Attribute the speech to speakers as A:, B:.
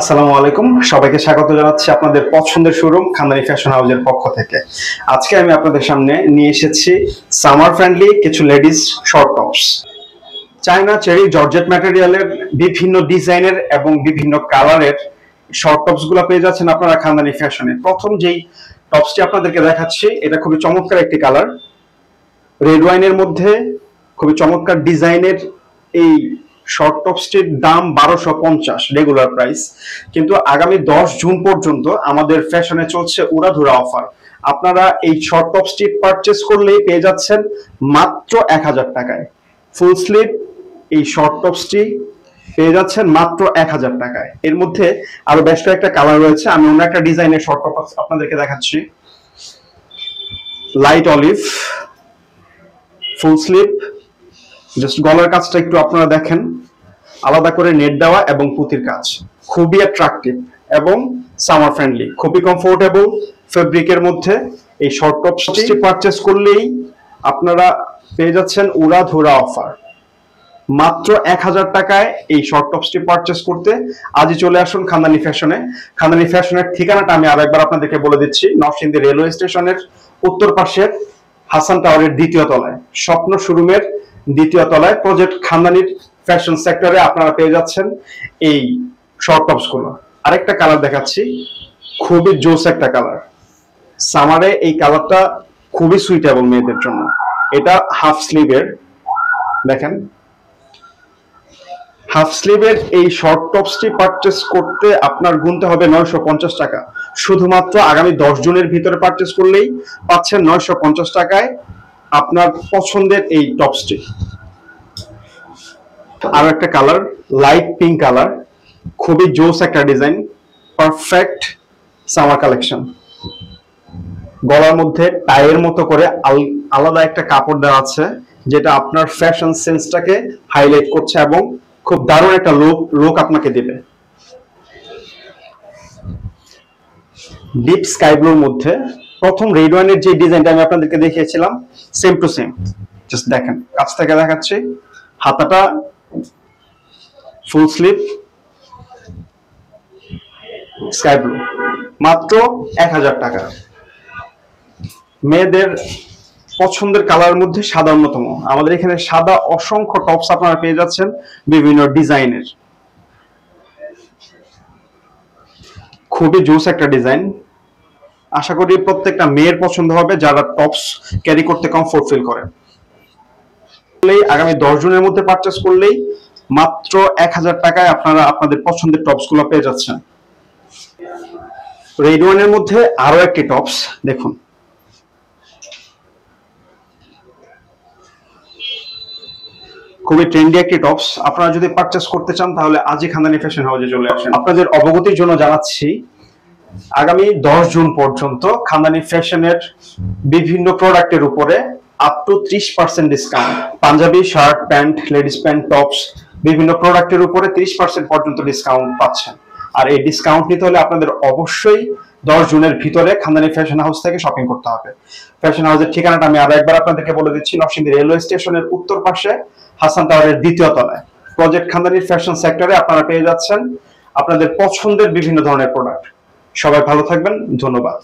A: আসসালামু আলাইকুম, সবাইকে স্বাগত জানাচ্ছি আপনাদের পছন্দের শোরুম খানদানি ফ্যাশন হাউসের পক্ষ থেকে। আজকে আমি আপনাদের সামনে নিয়ে এসেছি সামার ফ্রেন্ডলি কিছু ladies short tops. China cherry georgette ম্যাটেরিয়ালের বিভিন্ন ডিজাইনের এবং বিভিন্ন কালারের শর্ট টপস গুলো পেয়ে যাচ্ছেন আপনারা খানদানি ফ্যাশনে। প্রথম যেই টপসটি আপনাদেরকে দেখাচ্ছি, এটা খুবই চমৎকার একটি কালার, রেড ওয়াইনের মধ্যে খুবই চমৎকার ডিজাইনের। এই শর্ট টপসটির দাম 1250 রেগুলার প্রাইস, কিন্তু আগামী 10 জুন পর্যন্ত আমাদের ফ্যাশনে চলছে উড়াধুরা অফার। আপনারা এই শর্ট টপসটি পারচেস করলেই পেয়ে যাচ্ছেন মাত্র 1000 টাকায়। ফুল স্লিভ এই শর্ট টপসটি পেয়ে যাচ্ছেন মাত্র 1000 টাকায়। এর মধ্যে আরো বেশ কয়েকটা কালার রয়েছে, আমি অন্য একটা ডিজাইনের শর্ট টপস আপনাদেরকে দেখাচ্ছি। Light olive full sleeve, just গলার কাজটা একটু আপনারা দেখেন, আলাদা করে নেট দেওয়া এবং পুঁতির কাজ, খুবই অ্যাট্রাকটিভ এবং সামার ফ্রেন্ডলি, খুবই কমফোর্টেবল ফেব্রিকের মধ্যে। এই শর্ট টপসটি পারচেস করলেই আপনারা পেয়ে যাচ্ছেন উড়াধুরা অফার। মাত্র 1000 টাকায় এই শর্ট টপসটি পারচেস করতে আজই চলে আসুন খানদানি ফ্যাশনে। খানদানি ফ্যাশনের ঠিকানাটা আমি আরেকবার আপনাদেরকে বলে দিচ্ছি, নরসিংদী রেলওয়ে স্টেশনের উত্তর পাশের হাসান টাওয়ারের দ্বিতীয় তলায়, স্বপ্ন শোরুমের দ্বিতীয় তলায় প্রজেক্ট খানদানির ফ্যাশন সেক্টরে আপনারা পেয়ে যাচ্ছেন এই শর্ট টপস গুলো। আরেকটা কালার দেখাচ্ছি, খুবই জোস একটা কালার। সামারে এই কালারটা খুবই সুইটেবল মেয়েদের জন্য। এটা হাফ স্লিভের, দেখেন হাফ স্লিভের এই শর্ট টপসটি পারচেস করতে আপনার গুনতে হবে 950 টাকা। শুধুমাত্র আগামী 10 জুনের ভিতরে পারচেস করলেই পাচ্ছেন 950 টাকায় আপনার পছন্দের এই টপসটি। আর একটা কালার লাইট পিঙ্ক কালার, খুবই জোস একটা ডিজাইন, পারফেক্ট সামার কালেকশন। গলার মধ্যে টাইয়ের মতো করে আলাদা একটা কাপড় দেওয়া আছে, যেটা আপনার ফ্যাশন সেন্সটাকে হাইলাইট করছে এবং খুব দারুণ একটা লুক আপনাকে দেবে। ডিপ স্কাই ব্লুর মধ্যে প্রথম রেড ওয়াইনের যে ডিজাইনটা আমি আপনাদেরকে দেখিয়েছিলাম, সেম টু সেম। জাস্ট দেখেন, কাছ থেকে দেখাচ্ছি, হাতাটা ফুল স্লিভ স্কাই ব্লু, মাত্র 1000 টাকা। মেয়েদের পছন্দের কালারের মধ্যে সাদা অন্যতম। আমাদের এখানে সাদা অসংখ্য টপস আপনারা পেয়ে যাচ্ছেন বিভিন্ন ডিজাইনের, খুবই জোস একটা ডিজাইন। আশা করি প্রত্যেকটা মেয়ের পছন্দ হবে যারা টপস ক্যারি করতে কমফোর্ট ফিল করে। আগামী 10 জুনের মধ্যে পারচেস করলেই মাত্র 1000 টাকায় আপনারা আপনাদের পছন্দের টপস গুলো পেয়ে যাচ্ছেন। রেড ওয়ানের মধ্যে আরো একটি টপস দেখুন, খুবই ট্রেন্ডি একটি টপস। আপনারা যদি পারচেস করতে চান তাহলে আজই খানদানি ফ্যাশন হাউসে চলে আসেন। আপনাদের অবগতির জন্য জানাচ্ছি, আগামী 10 জুন পর্যন্ত খানদানি ফ্যাশনের বিভিন্ন প্রোডাক্টের উপরে up to 30% discount. Panjabi, shirt, pant, ladies pant, tops, বিভিন্ন প্রোডাক্টের উপরে 30% পর্যন্ত ডিসকাউন্ট পাচ্ছেন। আর এই ডিসকাউন্ট নিতে হলে আপনাদের অবশ্যই 10 জুনের ভিতরে খানদানি ফ্যাশন হাউস থেকে শপিং করতে হবে। ফ্যাশন হাউসের ঠিকানাটা আমি আরেকবার আপনাদেরকে বলে দিচ্ছি, নরসিংদী রেলওয়ে স্টেশনের উত্তর পাশে হাসান টাওয়ারের দ্বিতীয় তলায় প্রজেক্ট খানদানির ফ্যাশন সেক্টরে আপনারা পেয়ে যাচ্ছেন আপনাদের পছন্দের বিভিন্ন ধরনের প্রোডাক্ট। সবাই ভালো থাকবেন, ধন্যবাদ।